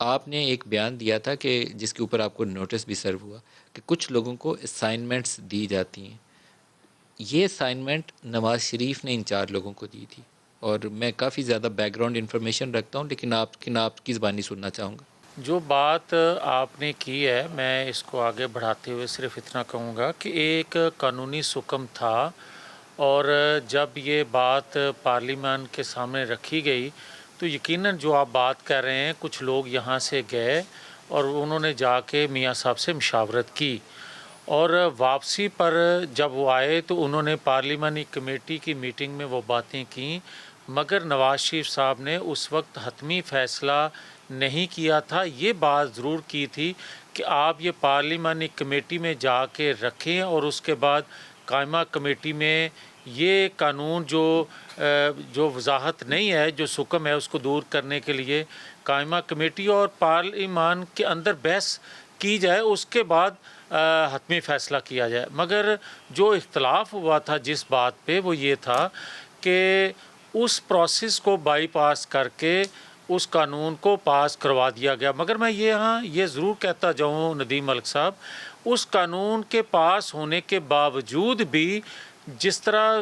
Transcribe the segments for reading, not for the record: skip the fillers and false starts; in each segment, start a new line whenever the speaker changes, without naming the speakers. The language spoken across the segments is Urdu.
آپ نے ایک بیان دیا تھا کہ جس کے اوپر آپ کو نوٹس بھی سرو ہوا کہ کچھ لوگوں کو اسائنمنٹس دی جاتی ہیں. یہ اسائنمنٹ نواز شریف نے ان 4 لوگوں کو دی تھی، اور میں کافی زیادہ بیک گراؤنڈ انفارمیشن رکھتا ہوں، لیکن آپ کی زبانی سننا چاہوں گا.
جو بات آپ نے کی ہے، میں اس کو آگے بڑھاتے ہوئے صرف اتنا کہوں گا کہ ایک قانونی حکم تھا، اور جب یہ بات پارلیمان کے سامنے رکھی گئی تو یقیناً جو آپ بات کر رہے ہیں، کچھ لوگ یہاں سے گئے اور انہوں نے جا کے میاں صاحب سے مشاورت کی، اور واپسی پر جب وہ آئے تو انہوں نے پارلیمانی کمیٹی کی میٹنگ میں وہ باتیں کیں، مگر نواز شریف صاحب نے اس وقت حتمی فیصلہ نہیں کیا تھا. یہ بات ضرور کی تھی کہ آپ یہ پارلیمانی کمیٹی میں جا کے رکھیں، اور اس کے بعد قائمہ کمیٹی میں یہ قانون جو وضاحت نہیں ہے، جو حکم ہے، اس کو دور کرنے کے لیے قائمہ کمیٹی اور پارلیمان کے اندر بحث کی جائے، اس کے بعد حتمی فیصلہ کیا جائے. مگر جو اختلاف ہوا تھا جس بات پہ، وہ یہ تھا کہ اس پروسیس کو بائی پاس کر کے اس قانون کو پاس کروا دیا گیا. مگر میں یہ ضرور کہتا جاؤں ندیم ملک صاحب، اس قانون کے پاس ہونے کے باوجود بھی جس طرح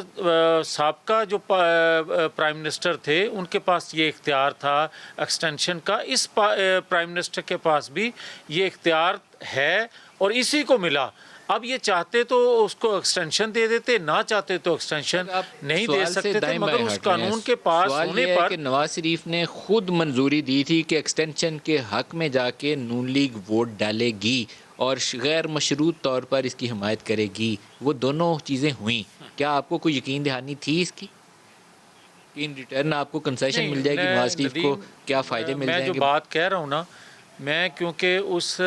سابقہ جو پرائم منسٹر تھے ان کے پاس یہ اختیار تھا ایکسٹینشن کا، اس پرائم منسٹر کے پاس بھی یہ اختیار ہے اور اسی کو ملا. اب یہ چاہتے تو اس کو ایکسٹینشن دے دیتے، نہ چاہتے تو ایکسٹینشن نہیں دے سکتے تھے. مگر اس قانون کے پاس
سوال
ہونے
یہ ہے
پر
کہ نواز شریف نے خود منظوری دی تھی کہ ایکسٹینشن کے حق میں جا کے نون لیگ ووٹ ڈالے گی اور غیر مشروط طور پر اس کی حمایت کرے گی. وہ دونوں چیزیں ہوئیں. کیا آپ کو کوئی یقین دہانی تھی اس کی کہ ان ریٹرن آپ کو کنسیشن مل جائے گی، نواز شریف کو کیا فائدے مل
میں
جائیں
جو
گے؟
بات کہہ رہا ہوں نا، میں کیونکہ اس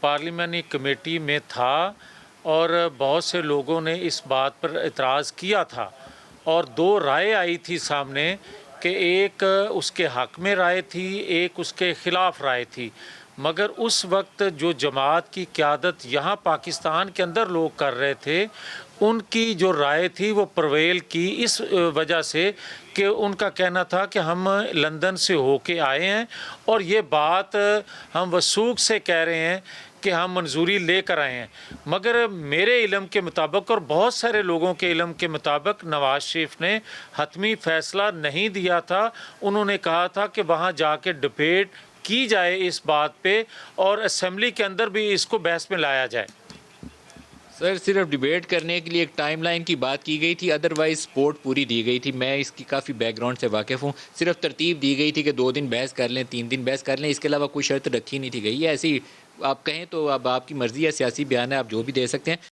پارلیمانی کمیٹی میں تھا اور بہت سے لوگوں نے اس بات پر اعتراض کیا تھا، اور 2 رائے آئی تھی سامنے کہ ایک اس کے حق میں رائے تھی، ایک اس کے خلاف رائے تھی. مگر اس وقت جو جماعت کی قیادت یہاں پاکستان کے اندر لوگ کر رہے تھے، ان کی جو رائے تھی وہ پرویل کی، اس وجہ سے کہ ان کا کہنا تھا کہ ہم لندن سے ہو کے آئے ہیں اور یہ بات ہم وثوق سے کہہ رہے ہیں کہ ہم منظوری لے کر آئے ہیں. مگر میرے علم کے مطابق اور بہت سارے لوگوں کے علم کے مطابق نواز شریف نے حتمی فیصلہ نہیں دیا تھا. انہوں نے کہا تھا کہ وہاں جا کے ڈبیٹ کی جائے اس بات پہ اور اسمبلی کے اندر بھی اس کو بحث میں لایا جائے.
سر صرف ڈیبیٹ کرنے کے لیے ایک ٹائم لائن کی بات کی گئی تھی، ادروائز سپورٹ پوری دی گئی تھی. میں اس کی کافی بیک گراؤنڈ سے واقف ہوں. صرف ترتیب دی گئی تھی کہ 2 دن بحث کر لیں، 3 دن بحث کر لیں، اس کے علاوہ کوئی شرط رکھی نہیں تھی گئی. ایسی آپ کہیں تو اب آپ کی مرضی ہے، سیاسی بیان ہے، آپ جو بھی دے سکتے ہیں.